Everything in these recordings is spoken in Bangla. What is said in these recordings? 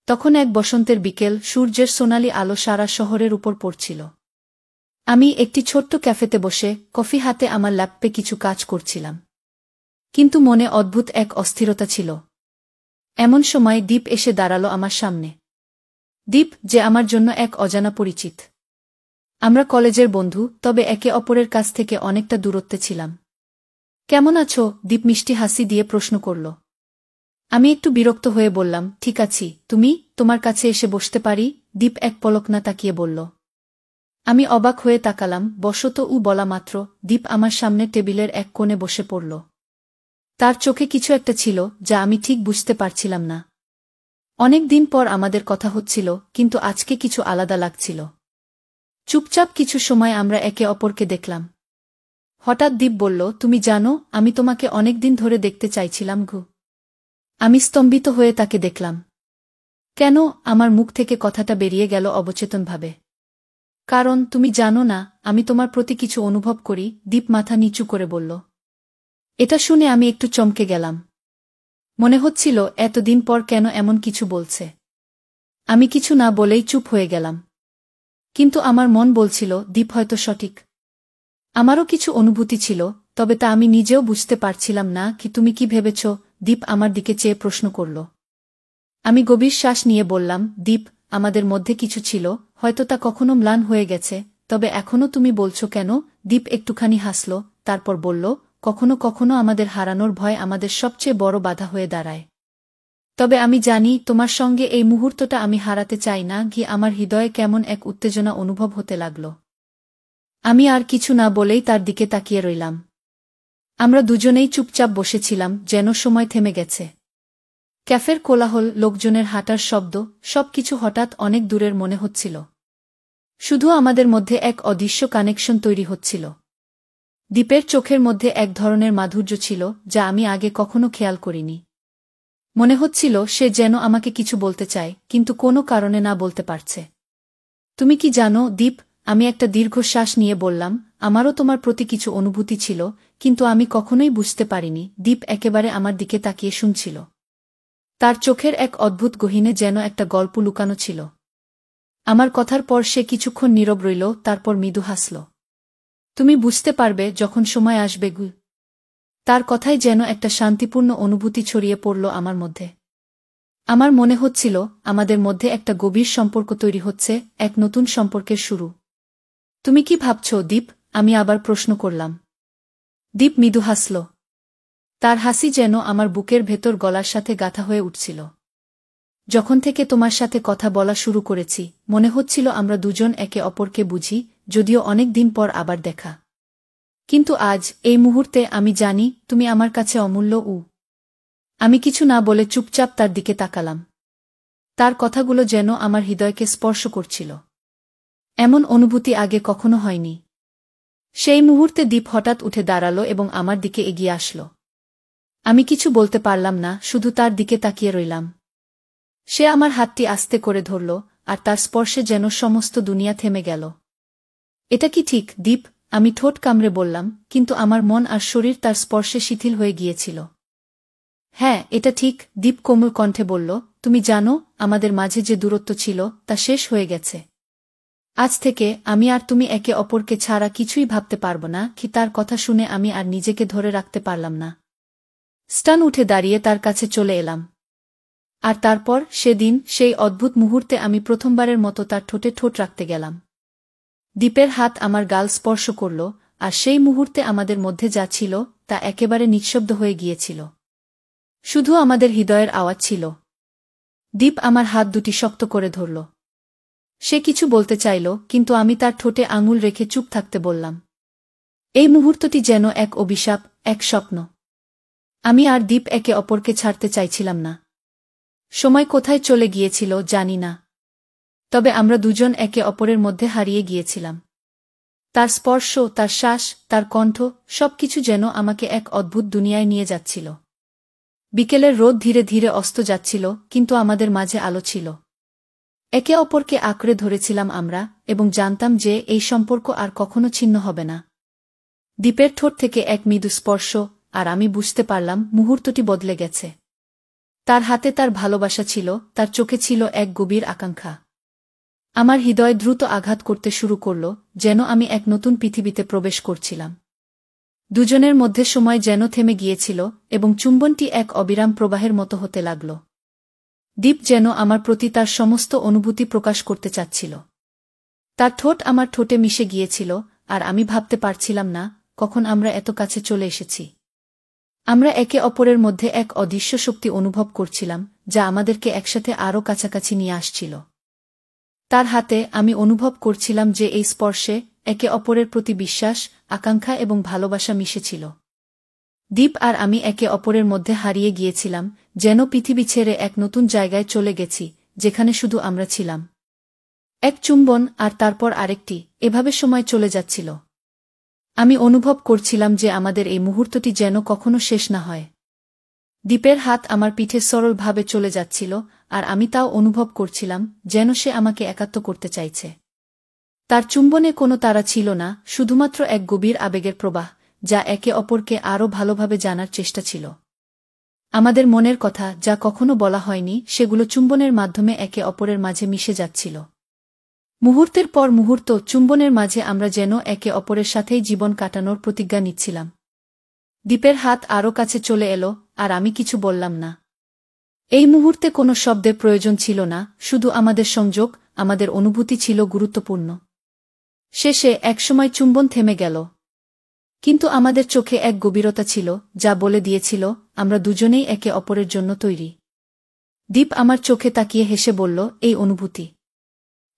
তখন এক বসন্তের বিকেল, সূর্যের সোনালি আলো সারা শহরের উপর পড়ছিল। আমি একটি ছোট্ট ক্যাফেতে বসে কফি হাতে আমার ল্যাপটপে কিছু কাজ করছিলাম, কিন্তু মনে অদ্ভুত এক অস্থিরতা ছিল। এমন সময় দীপ এসে দাঁড়ালো আমার সামনে। দীপ, যে আমার জন্য এক অজানা পরিচিত। আমরা কলেজের বন্ধু, তবে একে অপরের কাছ থেকে অনেকটা দূরত্বে ছিলাম। কেমন আছো? দীপ মিষ্টি হাসি দিয়ে প্রশ্ন করল। আমি একটু বিরক্ত হয়ে বললাম, ঠিক আছি। তুমি, তোমার কাছে এসে বসতে পারি? দীপ এক পলক না তাকিয়ে বলল। আমি অবাক হয়ে তাকালাম। বসত বলা মাত্র দীপ আমার সামনে টেবিলের এক কোণে বসে পড়ল। তার চোখে কিছু একটা ছিল যা আমি ঠিক বুঝতে পারছিলাম না। অনেক দিন পর আমাদের কথা হচ্ছিল, কিন্তু আজকে কিছু আলাদা লাগছিল। চুপচাপ কিছু সময় আমরা একে অপরকে দেখলাম। হঠাৎ দীপ বলল, তুমি জানো, আমি তোমাকে অনেক দিন ধরে দেখতে চাইছিলাম গো। আমি স্তম্ভিত হয়ে তাকে দেখলাম। কেন? আমার মুখ থেকে কথাটা বেরিয়ে গেল অবচেতনভাবে। কারণ তুমি জানো না, আমি তোমার প্রতি কিছু অনুভব করি। দীপ মাথা নিচু করে বলল। এটা শুনে আমি একটু চমকে গেলাম। মনে হচ্ছিল এতদিন পর কেন এমন কিছু বলছে। আমি কিছু না বলেই চুপ হয়ে গেলাম। কিন্তু আমার মন বলছিল, দীপ হয়তো সঠিক। আমারও কিছু অনুভূতি ছিল, তবে তা আমি নিজেও বুঝতে পারছিলাম না। কি তুমি কি ভেবেছ? দীপ আমার দিকে চেয়ে প্রশ্ন করল। আমি গভীর শ্বাস নিয়ে বললাম, দীপ, আমাদের মধ্যে কিছু ছিল, হয়তো তা কখনো ম্লান হয়ে গেছে, তবে এখনো তুমি বলছো কেন? দীপ একটুখানি হাসল, তারপর বলল, কখনো কখনো আমাদের হারানোর ভয় আমাদের সবচেয়ে বড় বাধা হয়ে দাঁড়ায়। তবে আমি জানি, তোমার সঙ্গে এই মুহূর্তটা আমি হারাতে চাই না। কি আমার হৃদয়ে কেমন এক উত্তেজনা অনুভব হতে লাগল। আমি আর কিছু না বলেই তার দিকে তাকিয়ে রইলাম। আমরা দুজনেই চুপচাপ বসেছিলাম, যেন সময় থেমে গেছে। ক্যাফের কোলাহল, লোকজনের হাঁটার শব্দ, সবকিছু হঠাৎ অনেক দূরের মনে হচ্ছিল। শুধু আমাদের মধ্যে এক অদৃশ্য কানেকশন তৈরি হচ্ছিল। দীপের চোখের মধ্যে এক ধরনের মাধুর্য ছিল যা আমি আগে কখনো খেয়াল করিনি। মনে হচ্ছিল সে যেন আমাকে কিছু বলতে চায়, কিন্তু কোনো কারণে না বলতে পারছে। তুমি কি জানো দীপ, আমি একটা দীর্ঘশ্বাস নিয়ে বললাম, আমারও তোমার প্রতি কিছু অনুভূতি ছিল, কিন্তু আমি কখনোই বুঝতে পারিনি। দীপ একেবারে আমার দিকে তাকিয়ে শুনছিল। তার চোখের এক অদ্ভুত গহীনে যেন একটা গল্প লুকানো ছিল। আমার কথার পর সে কিছুক্ষণ নীরব রইল, তারপর মৃদু হাসল। তুমি বুঝতে পারবে যখন সময় আসবে গু। তার কথায় যেন একটা শান্তিপূর্ণ অনুভূতি ছড়িয়ে পড়ল আমার মধ্যে। আমার মনে হচ্ছিল আমাদের মধ্যে একটা গভীর সম্পর্ক তৈরি হচ্ছে, এক নতুন সম্পর্কের শুরু। তুমি কি ভাবছ দীপ? আমি আবার প্রশ্ন করলাম। দীপ মৃদু হাসল। তার হাসি যেন আমার বুকের ভেতর গলার সাথে গাঁথা হয়ে উঠছিল। যখন থেকে তোমার সাথে কথা বলা শুরু করেছি, মনে হচ্ছিল আমরা দুজন একে অপরকে বুঝি, যদিও অনেক দিন পর আবার দেখা। কিন্তু আজ, এই মুহূর্তে আমি জানি, তুমি আমার কাছে অমূল্য। আমি কিছু না বলে চুপচাপ তার দিকে তাকালাম। তার কথাগুলো যেন আমার হৃদয়কে স্পর্শ করছিল। এমন অনুভূতি আগে কখনো হয়নি। সেই মুহূর্তে দীপ হঠাৎ উঠে দাঁড়ালো এবং আমার দিকে এগিয়ে আসল। আমি কিছু বলতে পারলাম না, শুধু তার দিকে তাকিয়ে রইলাম। সে আমার হাতটি আস্তে করে ধরল, আর তার স্পর্শে যেন সমস্ত দুনিয়া থেমে গেল। এটা কি ঠিক দীপ? আমি ঠোঁট কামড়ে বললাম, কিন্তু আমার মন আর শরীর তার স্পর্শে শিথিল হয়ে গিয়েছিল। হ্যাঁ, এটা ঠিক, দীপ কোমল কণ্ঠে বলল। তুমি জানো, আমাদের মাঝে যে দূরত্ব ছিল তা শেষ হয়ে গেছে। আজ থেকে আমি আর তুমি একে অপরকে ছাড়া কিছুই ভাবতে পারব না। কি তার কথা শুনে আমি আর নিজেকে ধরে রাখতে পারলাম না। স্টান উঠে দাঁড়িয়ে তার কাছে চলে এলাম। আর তারপর সেদিন, সেই অদ্ভুত মুহূর্তে আমি প্রথমবারের মতো তার ঠোঁটে ঠোঁট রাখতে গেলাম। দীপের হাত আমার গাল স্পর্শ করল, আর সেই মুহূর্তে আমাদের মধ্যে যা ছিল তা একেবারে নিঃশব্দ হয়ে গিয়েছিল। শুধু আমাদের হৃদয়ের আওয়াজ ছিল। দীপ আমার হাত দুটি শক্ত করে ধরল। সে কিছু বলতে চাইল, কিন্তু আমি তার ঠোঁটে আঙুল রেখে চুপ থাকতে বললাম। এই মুহূর্তটি যেন এক অভিশাপ, এক স্বপ্ন। আমি আর দীপ একে অপরকে ছাড়তে চাইছিলাম না। সময় কোথায় চলে গিয়েছিল জানি না, তবে আমরা দুজন একে অপরের মধ্যে হারিয়ে গিয়েছিলাম। তার স্পর্শ, তার শ্বাস, তার কণ্ঠ, সবকিছু যেন আমাকে এক অদ্ভুত দুনিয়ায় নিয়ে যাচ্ছিল। বিকেলের রোদ ধীরে ধীরে অস্ত যাচ্ছিল, কিন্তু আমাদের মাঝে আলো ছিল। একে অপরকে আঁকড়ে ধরেছিলাম আমরা, এবং জানতাম যে এই সম্পর্ক আর কখনো ছিন্ন হবে না। দীপের ঠোঁট থেকে এক মৃদু স্পর্শ, আর আমি বুঝতে পারলাম মুহূর্তটি বদলে গেছে। তার হাতে তার ভালোবাসা ছিল, তার চোখে ছিল এক গভীর আকাঙ্ক্ষা। আমার হৃদয় দ্রুত আঘাত করতে শুরু করল, যেন আমি এক নতুন পৃথিবীতে প্রবেশ করছিলাম। দুজনের মধ্যে সময় যেন থেমে গিয়েছিল এবং চুম্বনটি এক অবিরাম প্রবাহের মতো হতে লাগল। দীপ যেন আমার প্রতি তার সমস্ত অনুভূতি প্রকাশ করতে চাচ্ছিল। তার ঠোঁট আমার ঠোঁটে মিশে গিয়েছিল, আর আমি ভাবতে পারছিলাম না কখন আমরা এত কাছে চলে এসেছি। আমরা একে অপরের মধ্যে এক অদৃশ্য শক্তি অনুভব করছিলাম, যা আমাদেরকে একসাথে আরও কাছাকাছি নিয়ে আসছিল। তার হাতে আমি অনুভব করছিলাম যে এই স্পর্শে একে অপরের প্রতি বিশ্বাস, আকাঙ্ক্ষা এবং ভালোবাসা মিশেছিল। দীপ আর আমি একে অপরের মধ্যে হারিয়ে গিয়েছিলাম, যেন পৃথিবী ছেড়ে এক নতুন জায়গায় চলে গেছি, যেখানে শুধু আমরা ছিলাম। এক চুম্বন আর তারপর আরেকটি, এভাবে সময় চলে যাচ্ছিল। আমি অনুভব করছিলাম যে আমাদের এই মুহূর্তটি যেন কখনো শেষ না হয়। দীপের হাত আমার পিঠে সরলভাবে চলে যাচ্ছিল, আর আমি তাও অনুভব করছিলাম যেন সে আমাকে একাত্ম করতে চাইছে। তার চুম্বনে কোনো তাড়া ছিল না, শুধুমাত্র এক গভীর আবেগের প্রবাহ, যা একে অপরকে আরও ভালোভাবে জানার চেষ্টা ছিল। আমাদের মনের কথা, যা কখনো বলা হয়নি, সেগুলো চুম্বনের মাধ্যমে একে অপরের মাঝে মিশে যাচ্ছিল। মুহূর্তের পর মুহূর্ত চুম্বনের মাঝে আমরা যেন একে অপরের সাথেই জীবন কাটানোর প্রতিজ্ঞা নিচ্ছিলাম। দীপের হাত আরও কাছে চলে এলো, আর আমি কিছু বললাম না। এই মুহূর্তে কোনো শব্দের প্রয়োজন ছিল না, শুধু আমাদের সংযোগ, আমাদের অনুভূতি ছিল গুরুত্বপূর্ণ। শেষে একসময় চুম্বন থেমে গেল। কিন্তু আমাদের চোখে এক গভীরতা ছিল, যা বলে দিয়েছিল আমরা দুজনেই একে অপরের জন্য তৈরি। দীপ আমার চোখে তাকিয়ে হেসে বলল, এই অনুভূতি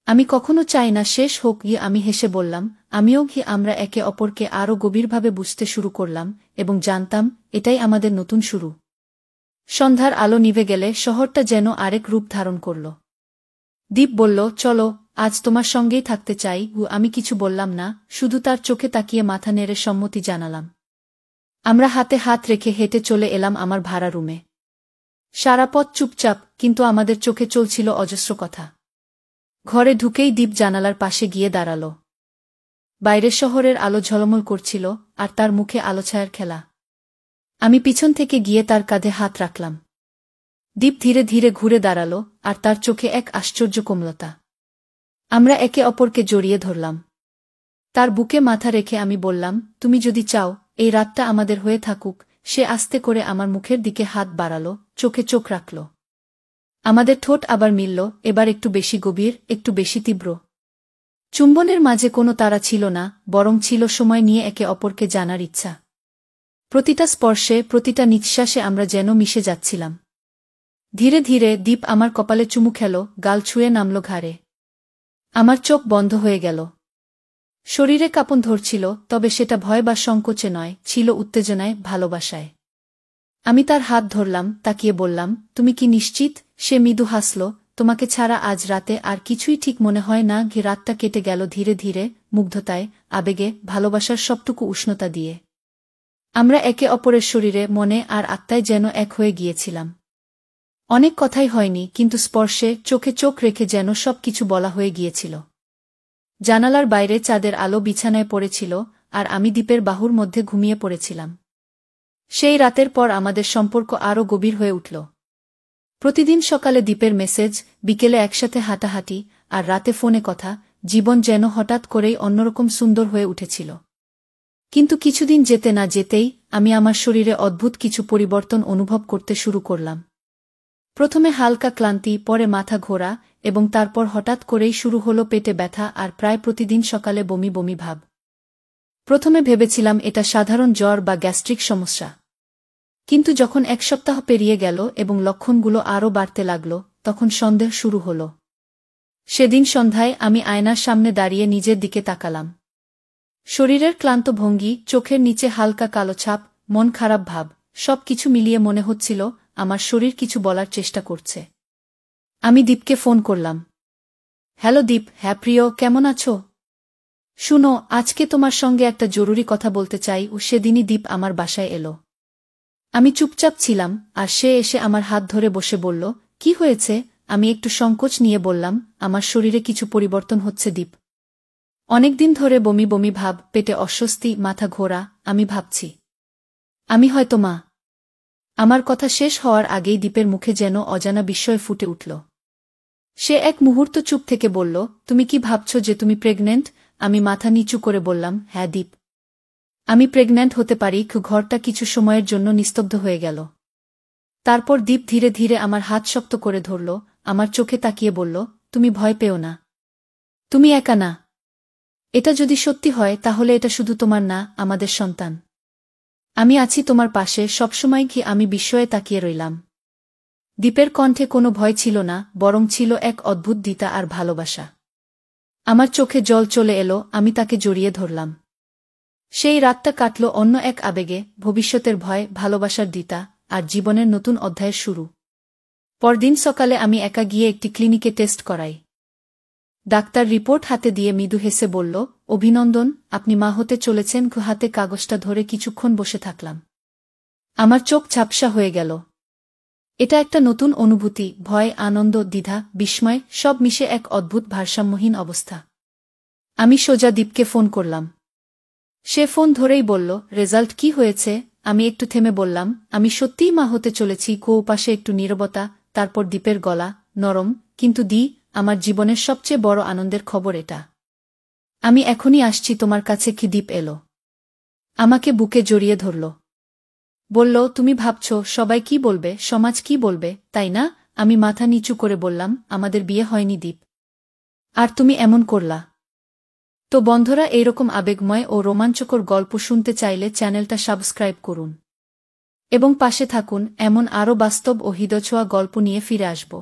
আমি কখনো চাই না শেষ হোক। আমি হেসে বললাম, আমিও। আমরা একে অপরকে আরও গভীরভাবে বুঝতে শুরু করলাম, এবং জানতাম এটাই আমাদের নতুন শুরু। সন্ধ্যার আলো নিভে গেলে শহরটা যেন আরেক রূপ ধারণ করল। দীপ বলল, চলো, আজ তোমার সঙ্গেই থাকতে চাই। আমি কিছু বললাম না, শুধু তার চোখে তাকিয়ে মাথা নেড়ে সম্মতি জানালাম। আমরা হাতে হাত রেখে হেঁটে চলে এলাম আমার ভাড়া রুমে। সারা পথ চুপচাপ, কিন্তু আমাদের চোখে চলছিল অজস্র কথা। ঘরে ঢুকেই দীপ জানালার পাশে গিয়ে দাঁড়াল। বাইরের শহরের আলো ঝলমল করছিল, আর তার মুখে আলোছায়ার খেলা। আমি পিছন থেকে গিয়ে তার কাঁধে হাত রাখলাম। দীপ ধীরে ধীরে ঘুরে দাঁড়াল, আর তার চোখে এক আশ্চর্য কোমলতা। আমরা একে অপরকে জড়িয়ে ধরলাম। তার বুকে মাথা রেখে আমি বললাম, তুমি যদি চাও এই রাতটা আমাদের হয়ে থাকুক। সে আস্তে করে আমার মুখের দিকে হাত বাড়াল, চোখে চোখ রাখল। আমাদের ঠোঁট আবার মিলল, এবার একটু বেশি গভীর, একটু বেশি তীব্র। চুম্বনের মাঝে কোনো তাড়া ছিল না, বরং ছিল সময় নিয়ে একে অপরকে জানার ইচ্ছা। প্রতিটা স্পর্শে, প্রতিটা নিঃশ্বাসে আমরা যেন মিশে যাচ্ছিলাম। ধীরে ধীরে দীপ আমার কপালে চুমু খেল, গাল ছুঁয়ে নামল ঘাড়ে। আমার চোখ বন্ধ হয়ে গেল। শরীরে কাঁপন ধরছিল, তবে সেটা ভয় বা সংকোচে নয়, ছিল উত্তেজনায়, ভালোবাসায়। আমি তার হাত ধরলাম, তাকিয়ে বললাম, তুমি কি নিশ্চিত? সে মৃদু হাসল, তোমাকে ছাড়া আজ রাতে আর কিছুই ঠিক মনে হয় না। রাতটা কেটে গেল ধীরে ধীরে, মুগ্ধতায়, আবেগে, ভালোবাসার সবটুকু উষ্ণতা দিয়ে। আমরা একে অপরের শরীরে, মনে আর আত্মায় যেন এক হয়ে গিয়েছিলাম। অনেক কথাই হয়নি, কিন্তু স্পর্শে, চোখে চোখ রেখে যেন সব কিছু বলা হয়ে গিয়েছিল। জানালার বাইরে চাঁদের আলো বিছানায় পড়েছিল, আর আমি দীপের বাহুর মধ্যে ঘুমিয়ে পড়েছিলাম। সেই রাতের পর আমাদের সম্পর্ক আরও গভীর হয়ে উঠল। প্রতিদিন সকালে দীপের মেসেজ, বিকেলে একসাথে হাঁটাহাঁটি, আর রাতে ফোনে কথা। জীবন যেন হঠাৎ করেই অন্যরকম সুন্দর হয়ে উঠেছিল। কিন্তু কিছুদিন যেতে না যেতেই আমি আমার শরীরে অদ্ভুত কিছু পরিবর্তন অনুভব করতে শুরু করলাম। প্রথমে হালকা ক্লান্তি, পরে মাথা ঘোরা, এবং তারপর হঠাৎ করেই শুরু হলো পেটে ব্যথা আর প্রায় প্রতিদিন সকালে বমি বমি ভাব। প্রথমে ভেবেছিলাম এটা সাধারণ জ্বর বা গ্যাস্ট্রিক সমস্যা। কিন্তু যখন এক সপ্তাহ পেরিয়ে গেল এবং লক্ষণগুলো আরও বাড়তে লাগল, তখন সন্দেহ শুরু হল। সেদিন সন্ধ্যায় আমি আয়নার সামনে দাঁড়িয়ে নিজের দিকে তাকালাম। শরীরের ক্লান্ত ভঙ্গি, চোখের নিচে হালকা কালো ছাপ, মন খারাপ ভাব, সব কিছু মিলিয়ে মনে হচ্ছিল আমার শরীর কিছু বলার চেষ্টা করছে। আমি দীপকে ফোন করলাম। হ্যালো দীপ। হ্যাঁ প্রিয়, কেমন আছো? শুনো, আজকে তোমার সঙ্গে একটা জরুরি কথা বলতে চাই। সেদিনই দীপ আমার বাসায় এলো। আমি চুপচাপ ছিলাম, আর সে এসে আমার হাত ধরে বসে বলল, কি হয়েছে? আমি একটু সংকোচ নিয়ে বললাম, আমার শরীরে কিছু পরিবর্তন হচ্ছে দীপ। অনেকদিন ধরে বমি বমি ভাব, পেটে অস্বস্তি, মাথা ঘোরা। আমি ভাবছি আমি হয়তো মা। আমার কথা শেষ হওয়ার আগেই দীপের মুখে যেন অজানা বিস্ময় ফুটে উঠল। সে এক মুহূর্ত চুপ থেকে বলল, তুমি কি ভাবছ যে তুমি প্রেগন্যান্ট? আমি মাথা নিচু করে বললাম, হ্যাঁ দীপ, আমি প্রেগন্যান্ট হতে পারি। ঘরটা কিছু সময়ের জন্য নিস্তব্ধ হয়ে গেল। তারপর দীপ ধীরে ধীরে আমার হাত শক্ত করে ধরল, আমার চোখে তাকিয়ে বলল, তুমি ভয় পেও না, তুমি একা না। এটা যদি সত্যি হয় তাহলে এটা শুধু তোমার না, আমাদের সন্তান। আমি আছি তোমার পাশে সবসময়। কি আমি বিস্ময়ে তাকিয়ে রইলাম। দীপের কণ্ঠে কোনো ভয় ছিল না, বরং ছিল এক অদ্ভুত দ্বিধা আর ভালোবাসা। আমার চোখে জল চলে এলো, আমি তাকে জড়িয়ে ধরলাম। সেই রাতটা কাটল অন্য এক আবেগে, ভবিষ্যতের ভয়, ভালোবাসার দ্বিধা, আর জীবনের নতুন অধ্যায়ের শুরু। পরদিন সকালে আমি একা গিয়ে একটি ক্লিনিকে টেস্ট করাই। ডাক্তার রিপোর্ট হাতে দিয়ে মৃদু হেসে বলল, অভিনন্দন, আপনি মা হতে চলেছেন। হাতে কাগজটা ধরে কিছুক্ষণ বসে থাকলাম। আমার চোখ ঝাপসা হয়ে গেল। এটা একটা নতুন অনুভূতি, ভয়, আনন্দ, দ্বিধা, বিস্ময়, সব মিশে এক অদ্ভুত ভারসাম্যহীন অবস্থা। আমি সোজা দীপকে ফোন করলাম। সে ফোন ধরেই বলল, রেজাল্ট কি হয়েছে? আমি একটু থেমে বললাম, আমি সত্যিই মা হতে চলেছি। পাশে একটু নীরবতা, তারপর দীপের গলা, নরম, কিন্তু আমার জীবনের সবচেয়ে বড় আনন্দের খবর এটা। আমি এখনই আসছি তোমার কাছে। কি দীপ এলো, আমাকে বুকে জড়িয়ে ধরল। বলল, তুমি ভাবছ সবাই কি বলবে, সমাজ কি বলবে, তাই না? আমি মাথা নিচু করে বললাম, আমাদের বিয়ে হয়নি দীপ, আর তুমি এমন করলা। তো বন্ধুরা, এইরকম আবেগময় ও রোমাঞ্চকর গল্প শুনতে চাইলে চ্যানেলটা সাবস্ক্রাইব করুন এবং পাশে থাকুন। এমন আরও বাস্তব ও হৃদয়ছোঁয়া গল্প নিয়ে ফিরে আসব।